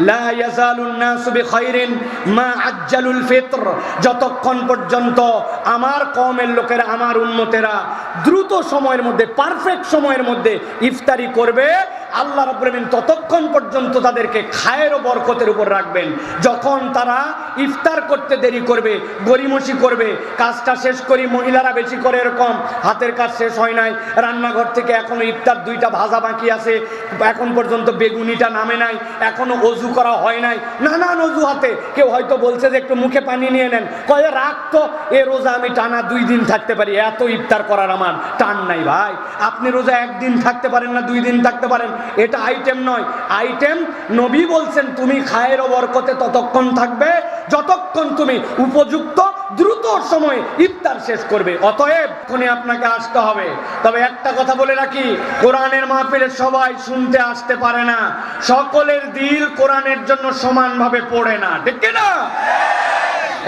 লা ইয়াজালুন নাসু বিখাইরিন মা আজ্জালুল ফিত্র, যতক্ষণ পর্যন্ত আমার কওমের লোকেরা, আমার উম্মতেরা দ্রুত সময়ের মধ্যে, পারফেক্ট সময়ের মধ্যে ইফতারি করবে, আল্লাহ রাব্বুল আলামিন ততক্ষণ পর্যন্ত তাদেরকে খায়ের ও বরকতের উপর রাখবেন। যখন তারা ইফতার করতে দেরি করবে, গড়িমসি করবে, কাজটা শেষ করি, মহিলারা বেশি করে এরকম হাতের কাজ শেষ হয় নাই, রান্নাঘর থেকে এখনো ইফতার 2টা ভাজা বাকি আছে, এখন পর্যন্ত বেগুনিটা নামে নাই, এখনো অজু করা হয় নাই, নানান অজুহাতে কেউ হয়তো বলছে যে একটু মুখে পানি নিয়ে নেন, কয়ে রাখ তো, এ রোজা আমি টানা 2 দিন থাকতে পারি, এত ইফতার করার আমার টান নাই। ভাই, আপনি রোজা 1 দিন থাকতে পারেন না, 2 দিন থাকতে পারেন, এটা আইটেম নয়। আইটেম নবী বলছেন তুমি খায়ের ও বরকতে ততক্ষণ থাকবে যতক্ষণ তুমি উপযুক্ত দ্রুত সময়ে ইফতার শেষ করবে। অতএব এখনই আপনাকে আসতে হবে। তবে একটা কথা বলে রাখি, কোরআনের মাহফিলে সবাই শুনতে আসতে পারে না, সকলের দিল কোরআনের জন্য সমানভাবে পড়ে না, ঠিক কি না?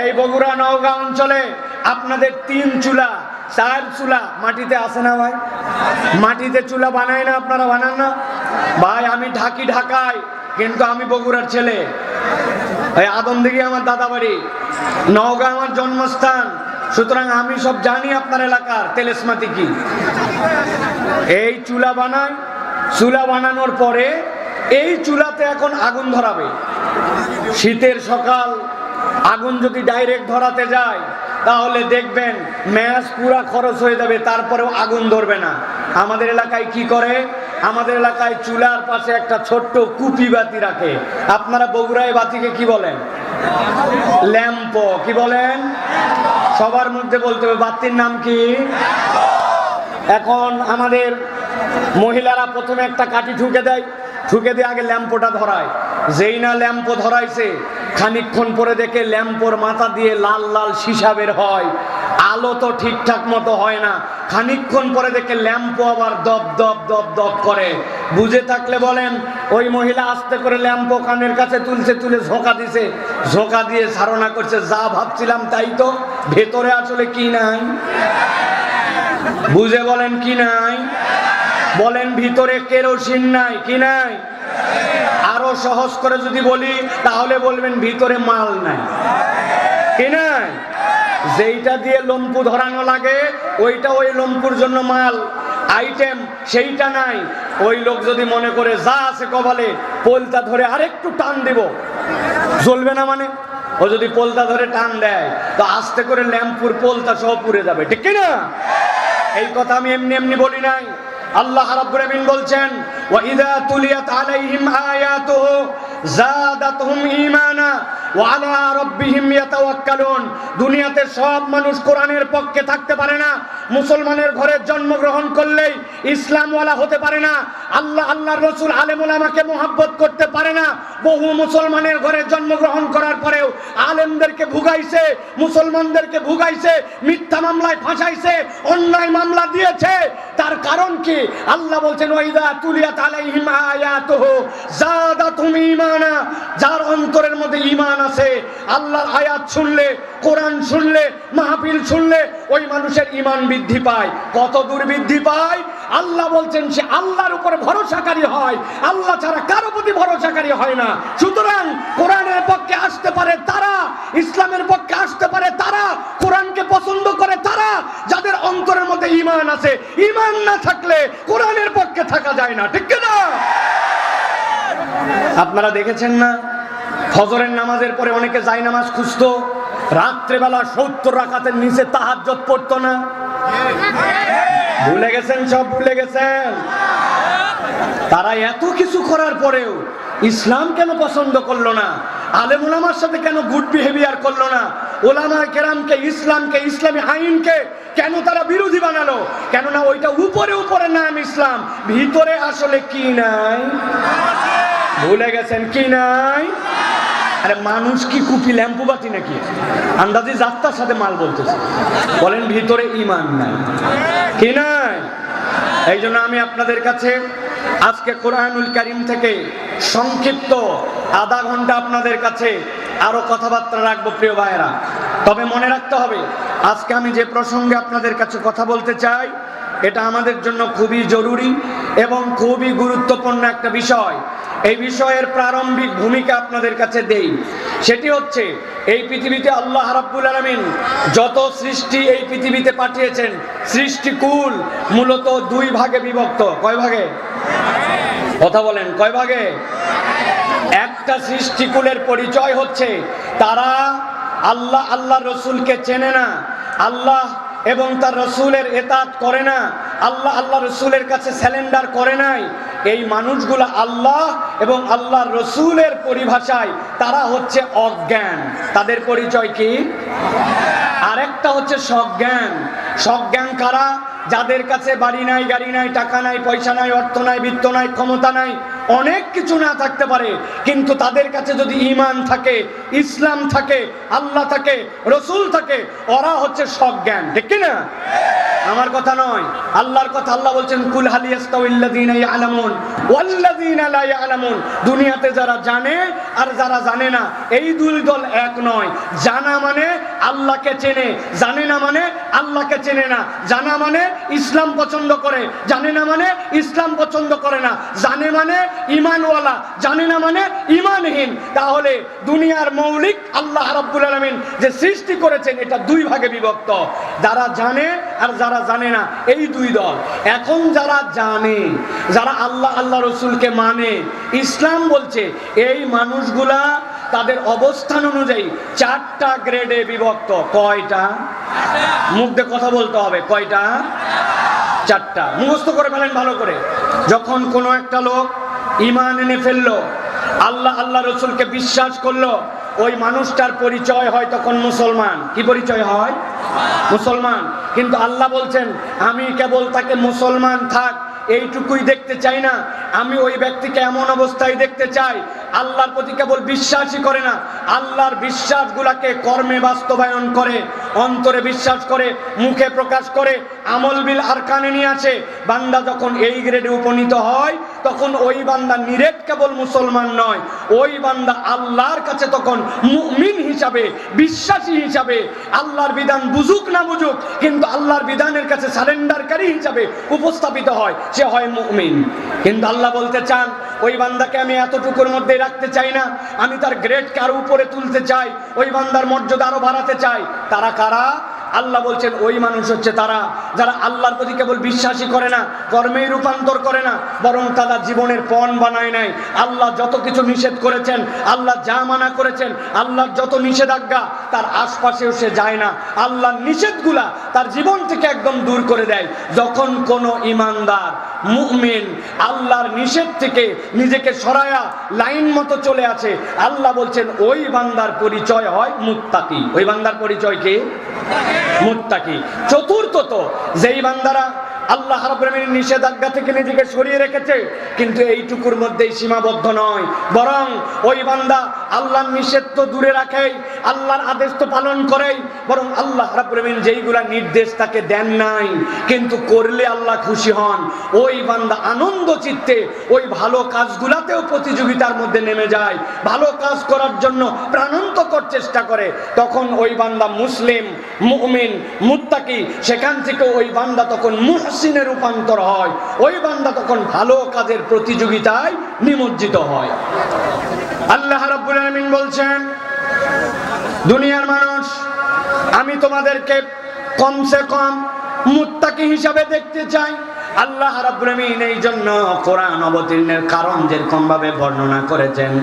এই বগুড়া নওগাঁ অঞ্চলে আপনাদের 3 চুলা 4 চুলা মাটিতে আছে না ভাই? মাটিতে চুলা বানায় না, আপনারা বানান না ভাই? আমি ঢাকি ঢাকায়, কিন্তু আমি বগুড়ার ছেলে। এই আদমদিঘি আমার দাদা বাড়ি, নওগাঁ আমার জন্মস্থান, সুতরাং আমি সব জানি আপনার এলাকার তেলেসমাতি কি। এই চুলা বানায়, চুলা বানানোর পরে এই চুলাতে এখন আগুন ধরাবে। শীতের সকাল, আগুন যদি ডাইরেক্ট ধরাতে যায় তাহলে দেখবেন ম্যাচ পুরা খরচ হয়ে যাবে, তারপরেও আগুন ধরবে না। আমাদের এলাকায় কি করে? আমাদের এলাকায় চুলার পাশে একটা ছোট্ট কুপি বাতি রাখে। আপনারা বগুড়ায় বাতিকে কি বলেন? ল্যাম্প। কি বলেন? সবার মধ্যে বলতে হবে বাতির নাম কি? এখন আমাদের মহিলারা প্রথমে একটা কাঠি ঠুকে দেয়, ঠুকে দিয়ে আগে ল্যাম্পটা ধরায়। যেই না ল্যাম্প ধরাইছে, খানিকক্ষণ পরে দেখে ল্যাম্পর মাথা দিয়ে লাল লাল সীসা বের হয়, আলো তো ঠিকঠাক মতো হয় না। খানিকক্ষণ পরে দেখে ল্যাম্প আবার দপ দপ দপ দপ করে। বুঝে থাকলে বলেন, ওই মহিলা আস্তে করে ল্যাম্প কানের কাছে তুলছে, তুলে ঝোঁকা দিছে, ঝোঁকা দিয়ে ধারণা করছে যা ভাবছিলাম তাই তো, ভেতরে আসলে কি নাই? বুঝে বলেন কি নাই? বলেন ভিতরে কেরোসিন নাই, কি নাই? আরো সহজ করে যদি বলি তাহলে বলবেন ভিতরে মাল নাই, কি নাই? যেইটা দিয়ে লম্পু ধরানো লাগে ওইটা ওই লম্পুর জন্য মাল আইটেম, সেইটা নাই। ওই লোক যদি মনে করে যা আছে কপালে, পোলটা ধরে আরেকটু টান দিব, জ্বলবে না মানে? ও যদি পোলটা ধরে টান দেয় তো আস্তে করে ল্যাম্পুর পোলটা সহ পুড়ে যাবে, ঠিক কি না? এই কথা আমি এমনি এমনি বলি নাই। আল্লাহ রাব্বুল আমিন বলছেন, ওয়া ইযা তুলিয়াত আলাইহিম আয়াতুহু যাদাতহুম ঈমানা ওয়া আলা রাব্বিহিম ইয়াতাওয়াক্কালুন। দুনিয়াতে সব মানুষ কোরআনের পক্ষে থাকতে পারে না। মুসলমানের ঘরে জন্মগ্রহণ করলেই ইসলামওয়ালা হতে পারে না। আল্লাহ আল্লাহর রাসূল আলেম ওলামাকে মুহাব্বত করতে পারে না। বহু মুসলমানের ঘরে জন্মগ্রহণ করার পরেও আলেমদেরকে ভুগাইছে, মুসলমানদেরকে ভুগাইছে, মিথ্যা মামলায় ফাঁসাইছে, অন্যায় মামলা দিয়েছে। তার কারণ কি? আল্লাহ বলছেন, ওয়া ইযা তুলিয়াত আলাইহিম আয়াতুহু যাদাতহুম ঈমানা। যার অন্তরের মধ্যে ঈমান আছে, আল্লাহর আয়াত শুনলে, কোরআন শুনলে, মাহফিল শুনলে ওই মানুষের ঈমান বৃদ্ধি পায়। কত দূর বৃদ্ধি পায়? আল্লাহ বলছেন সে আল্লাহর উপরে ভরসাকারী হয়, আল্লাহ ছাড়া কারো প্রতি ভরসাকারী হয় না। সুতরাং কোরআনের পক্ষে আসতে পারে তারা, ইসলামের পক্ষে আসতে পারে তারা, কোরআনকে পছন্দ করে তারা, যাদের অন্তরের মধ্যে ঈমান আছে। ঈমান না থাকলে কোরআনের পক্ষে থাকা যায় না, ঠিক কি না? আপনারা দেখেছেন না, ফজরের নামাজের পরে অনেকে জায়নামাজ খুঁজতো, রাত্রেবেলা 70 রাকাতের নিচে তাহাজ্জুদ পড়তো না। ভুলে গেছেন? সব ভুলে গেছেন? তারা এত কিছু করার পরেও ইসলাম কেন পছন্দ করলো না? আলেম ওলামার সাথে কেন গুড বিহেভিয়ার করলো না? ওলামায়ে কেরামকে, ইসলামকে, ইসলামী আইনকে কেন তারা বিরোধী বানালো? কেননা ওইটা উপরে উপরে নাম ইসলাম, ভিতরে আসলে কি নাই? ভুলে গেছেন কি নাই? আরে মানুষ কি কুপি ল্যাম্পু বাতি নাকি? আন্দাজি যাত্রার সাথে মাল বলতেছে, বলেন ভিতরে ঈমান নাই, কি নাই? এই জন্য আমি আপনাদের কাছে আজকে কোরআনুল কারীম থেকে সংক্ষিপ্ত আধা ঘন্টা আপনাদের কাছে আরো কথাবার্তা রাখবো প্রিয় ভাইয়েরা। তবে মনে রাখতে হবে, আজকে আমি যে প্রসঙ্গে আপনাদের কাছে কথা বলতে চাই এটা আমাদের জন্য খুবই জরুরি এবং খুবই গুরুত্বপূর্ণ একটা বিষয়। এই বিষয়ের প্রারম্ভিক ভূমিকা আপনাদের কাছে দেই। সেটি হচ্ছে, এই পৃথিবীতে আল্লাহ রাব্বুল আলামিন যত সৃষ্টি এই পৃথিবীতে পাঠিয়েছেন, সৃষ্টিকুল মূলত দুই ভাগে বিভক্ত। কয় ভাগে? কথা বলেন, কয় ভাগে? একটা সৃষ্টিকুলের পরিচয় হচ্ছে তারা আল্লাহ রসুলকে চেনে না, আল্লাহ এবং তার রসুলের এতাত করে না, আল্লাহ রসুলের কাছে স্যালেন্ডার করে নাই। এই মানুষগুলা আল্লাহ এবং আল্লাহ রসুলের পরিভাষায় তারা হচ্ছে অজ্ঞান। তাদের পরিচয় কি? আরেকটা হচ্ছে সজ্ঞান। সজ্ঞান কারা? যাদের কাছে বাড়ি নাই, গাড়ি নাই, টাকা নাই, পয়সা নাই, অর্থ নাই, বিত্ত নাই, ক্ষমতা নাই, অনেক কিছু না থাকতে পারে, কিন্তু তাদের কাছে যদি ঈমান থাকে, ইসলাম থাকে, আল্লাহ থাকে, রসুল থাকে, ওরা হচ্ছে সজ্ঞান। ঠিক কি না? আমার কথা নয়, আল্লাহর কথা। আল্লাহ বলছেন, কুল হাল ইয়াস্তাউইল্লাযীনা ইয়ালামুন ওয়াল্লাযীনা লা ইয়ালামুন। দুনিয়াতে যারা জানে আর যারা জানে না, এই দুই দল এক নয়। জানা মানে আল্লাহকে চেনে, জানে না মানে আল্লাহকে চেনে না। জানা মানে ইসলাম পছন্দ করে, জানে না মানে ইসলাম পছন্দ করে না। জানে মানে ঈমানওয়ালা, জানে না মানে ঈমানহীন। তাহলে দুনিয়ার মৌলিক আল্লাহ রাব্বুল আলামিন যে সৃষ্টি করেছেন, এটা দুই ভাগে বিভক্ত, যারা জানে আর যারা জানে না, এই দুই দল। এখন যারা জানে, যারা আল্লাহ রসুলকে মানে, ইসলাম বলছে এই মানুষগুলা তাদের অবস্থান অনুযায়ী চারটা গ্রেডে বিভক্ত। কয়টা? মুখ দিয়ে কথা বলতে হবে। কয়টা? চারটা। মুখস্থ করে ফেলেন ভালো করে। যখন কোনো একটা লোক ঈমান এনে ফেললো, আল্লাহ রসুলকে বিশ্বাস করলো, ওই মানুষটার পরিচয় হয় তখন মুসলমান। কি পরিচয় হয়? মুসলমান। কিন্তু আল্লাহ বলছেন, আমি কেবল তাকে মুসলমান থাক এইটুকুই দেখতে চাই না, আমি ওই ব্যক্তিকে এমন অবস্থায় দেখতে চাই আল্লাহর প্রতি কেবল বিশ্বাসই করে না, আল্লাহর বিশ্বাসগুলাকে কর্মে বাস্তবায়ন করে, অন্তরে বিশ্বাস করে, মুখে প্রকাশ করে, আমল বিল আরকানে নিয়ে আসে। বান্দা যখন এই গ্রেডে উপনীত হয়, তখন ওই বান্দা নিরেট কেবল মুসলমান নয়, ওই বান্দা আল্লাহর কাছে তখন মুমিন হিসাবে, বিশ্বাসী হিসাবে, আল্লাহর বিধান বুঝুক না বুঝুক, কিন্তু আল্লাহর বিধানের কাছে সারেন্ডারকারী হিসাবে উপস্থাপিত হয়, সে হয় মুমিন। কিন্তু আল্লাহ বলতে চান, ওই বান্দাকে আমি এতটুকুর মধ্যে রাখতে চাই না, আমি তার গ্রেডকে আরো উপরে তুলতে চাই, ওই বান্দার মর্যাদা আরো বাড়াতে চাই। তারা কারা? আল্লাহ বলছেন ওই মানুষ হচ্ছে তারা যারা আল্লাহর প্রতি কেবল বিশ্বাসই করে না, কর্মেই রূপান্তর করে না, বরং তারা জীবনের পণ বানায় নাই। আল্লাহ যত কিছু নিষেধ করেছেন, আল্লাহ যা মানা করেছেন, আল্লাহর যত নিষেধাজ্ঞা, তার আশপাশেও সে যায় না, আল্লাহর নিষেধগুলা তার জীবন থেকে একদম দূর করে দেয়। যখন কোনো ঈমানদার মুমিন আল্লাহর নিষেধ থেকে নিজেকে সরায়া লাইন মতো চলে আসে, আল্লাহ বলছেন ওই বান্দার পরিচয় হয় মুত্তাকি। ওই বান্দার পরিচয় কি? মুত্তাকি। চতুর্থত, যেই বান্দারা আল্লাহ রাব্বুল আলামিনের নিষেধাজ্ঞা থেকে নিজেকে সরিয়ে রেখেছে, কিন্তু এইটুকুর মধ্যেই সীমাবদ্ধ নয়, বরং ওই বান্দা আল্লাহর নিষেধ তো দূরে রাখেই, আল্লাহর আদেশ তো পালন করেই, বরং আল্লাহ রাব্বুল আলামিন যেইগুলা নির্দেশ তাকে দেন নাই, কিন্তু করলে আল্লাহ খুশি হন, ওই বান্দা আনন্দ চিত্তে ওই ভালো কাজগুলাতেও প্রতিযোগিতার মধ্যে নেমে যায়, ভালো কাজ করার জন্য প্রাণান্তকর চেষ্টা করে। তখন ওই বান্দা মুসলিম, মুমিন, মুত্তাকি, সেখান থেকে ওই বান্দা তখন মুহসিনে রূপান্তর হয়, ওই বান্দা তখন ভালো কাজের প্রতিযোগিতায় নিমজ্জিত হয়। আল্লাহ রাব্বুল আলামিন বলছেন, দুনিয়ার মানুষ, আমি তোমাদেরকে কমসে কম মুত্তাকি হিসাবে দেখতে চাই। আল্লাহ রাব্বুল আলামিন এই জন্য কোরআন অবতীর্ণের কারণ যেরকম ভাবে বর্ণনা করেছেন,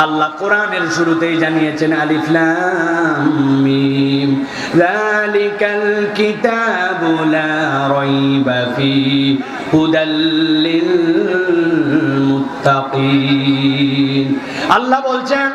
আল্লাহ কোরআনের শুরুতেই জানিয়েছেন, আলিফ লাম মিম যালিকাল কিতাবু লা রাইবা ফি হুদাল লিল মুত্তাকিন। আল্লাহ বলছেন,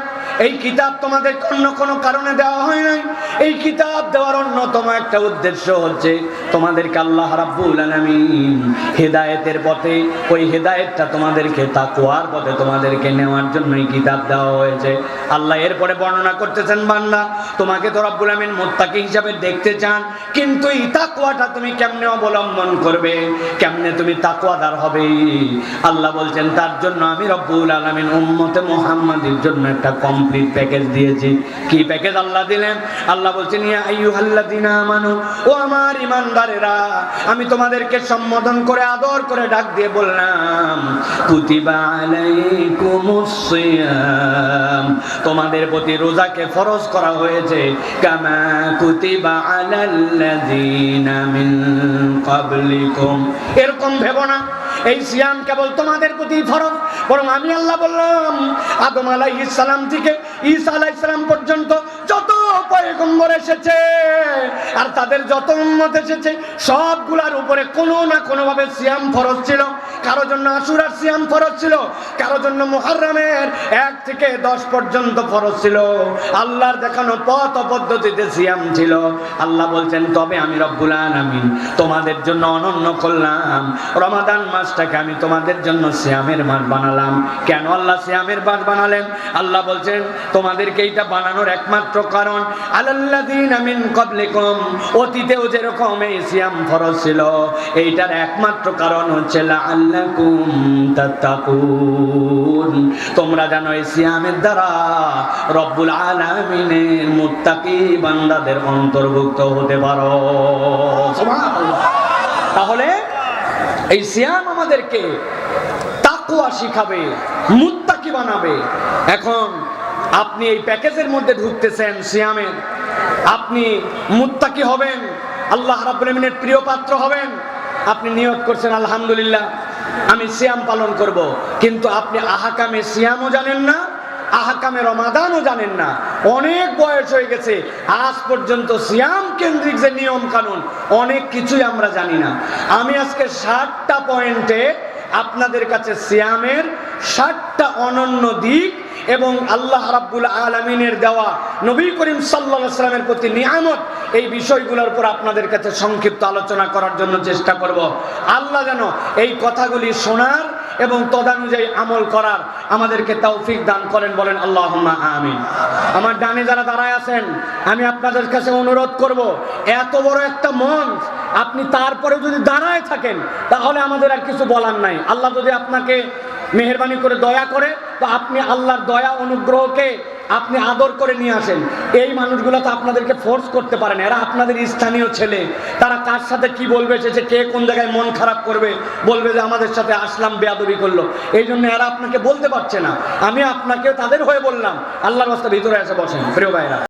এই কিতাব তোমাদের অন্য কোনো কারণে দেওয়া হয় নাই। এই কিতাব দেওয়ার অন্যতম একটা উদ্দেশ্য হচ্ছে তোমাদেরকে আল্লাহ রাব্বুল আলামিন হেদায়েতের পথে, ওই হেদায়েতটা তোমাদেরকে তাকওয়ার পথে তোমাদেরকে নেওয়ার জন্য এই কিতাব দেওয়া হয়েছে। আল্লাহ এরপরে বর্ণনা করতেছেন, বান্দা তোমাকে তো রাব্বুল আলামিন মুত্তাকি হিসাবে দেখতে চান, কিন্তু এই তাকওয়াটা তুমি কেমনে অবলম্বন করবে, কেমনে তুমি তাকওয়াদার হবে? আল্লাহ বলছেন, তার জন্য আমি রাব্বুল আলামিন উম্মতে মুহাম্মাদের জন্য একটা কমপ্লিট প্যাকেজ দিয়েছি। কি প্যাকেজ আল্লাহ দিলেন? আল্লাহ বলছেন ইয়া আইয়ুহাল্লাযীনা আমানু, ও আমার ঈমানদারেরা, আমি তোমাদেরকে সম্বোধন করে আদর করে ডাক দিয়ে বললাম কুতিবা আলাইকুমুস সিয়াম, তোমাদের প্রতি রোজাকে ফরজ করা হয়েছে, কামা কুতিবা আলাল্লাযীনা মিন ক্বাবলিকুম। এরকম ভেবো না এই সিয়াম কেবল তোমাদের প্রতি ফরজ, বরং আমি আল্লাহ বললাম আদম আলাইহিস সালাম থেকে ঈসা আলাইহিস সালাম পর্যন্ত যত পয়গম্বর এসেছে আর তাদের যত উম্মত এসেছে সবগুলার উপরে কোনো না কোনো ভাবে সিয়াম ফরজ ছিল। কারো জন্য আশুরার সিয়াম ফরজ ছিল, কারো জন্য মুহররমের 1 থেকে 10 পর্যন্ত ফরজ ছিল। আল্লাহর দেখানো পথ পদ্ধতিতে সিয়াম ছিল। আল্লাহ বলছেন তবে আমি রব্বুল আলামিন তোমাদের জন্য অনন্য করলাম রমাদান মাসটাকে, আমি তোমাদের জন্য সিয়ামের মাস বানালাম। কেন আল্লাহ সিয়ামের মাস বানালেন? আল্লাহ বলছেন তোমাদেরকে এইটা বানানোর একমাত্র কারণ আলাল্লাযীনা মিন ক্বাবলিকুম, অতীতেও যেরকম এই সিয়াম ফরজ ছিল, এইটার একমাত্র কারণ হচ্ছে লাআল্লাকুম তাত্তাকুন, তোমরা জানো এই সিয়ামের দ্বারা রব্বুল আলামিনের মুত্তাকি বান্দাদের অন্তর্ভুক্ত হতে পারো। সুবহানাল্লাহ। তাহলে এই সিয়াম আমাদেরকে তাকওয়া শিখাবে, মুত্তাকি বানাবে। এখন আপনি এই প্যাকেজের মধ্যে ঢুকতেছেন সিয়ামের, আপনি মুত্তাকি হবেন, আল্লাহ রাব্বুল আলামিনের প্রিয় পাত্র হবেন। আপনি নিয়ত করছেন আলহামদুলিল্লাহ আমি সিয়াম পালন করব, কিন্তু আপনি আহকামে সিয়ামও জানেন না, আহকামে রমাদানও জানেন না। অনেক বয়স হয়ে গেছে, আজ পর্যন্ত সিয়াম কেন্দ্রিক যে নিয়ম কানুন অনেক কিছুই আমরা জানি না। আমি আজকে 60টা পয়েন্টে আপনাদের কাছে সিয়ামের 60টা অনন্য দিক এবং আল্লাহ রাব্বুল আলামিনের দেওয়া নবী করিম সাল্লাল্লাহু আলাইহি ওয়াসাল্লামের প্রতি নিয়ামত, এই বিষয়গুলোর উপর আপনাদের কাছে সংক্ষিপ্ত আলোচনা করার জন্য চেষ্টা করব। আল্লাহ যেন এই কথাগুলি শোনার এবং তদানুযায়ী আমল করার আমাদেরকে তৌফিক দান করেন, বলেন আল্লাহুম্মা আমিন। আমার ডানে যারা দাঁড়ায় আছেন, আমি আপনাদের কাছে অনুরোধ করব, এত বড় একটা মঞ্চ আপনি তারপরে যদি দাঁড়ায় থাকেন তাহলে আমাদের আর কিছু বলার নাই। আল্লাহ যদি আপনাকে মেহেরবানি করে দয়া করে তো আপনি আল্লাহর দয়া অনুগ্রহকে আপনি আদর করে নিয়ে আসেন। এই মানুষগুলো তো আপনাদেরকে ফোর্স করতে পারেন, এরা আপনাদের স্থানীয় ছেলে, তারা কার সাথে কি বলবে, সে কে কোন জায়গায় মন খারাপ করবে, বলবে যে আমাদের সাথে আসলাম বেয়াদবি করলো, এই জন্য এরা আপনাকে বলতে পারছে না। আমি আপনাকে তাদের হয়ে বললাম, আল্লাহর রাস্তায় ভিতরে এসে বসেন প্রিয় ভাইরা।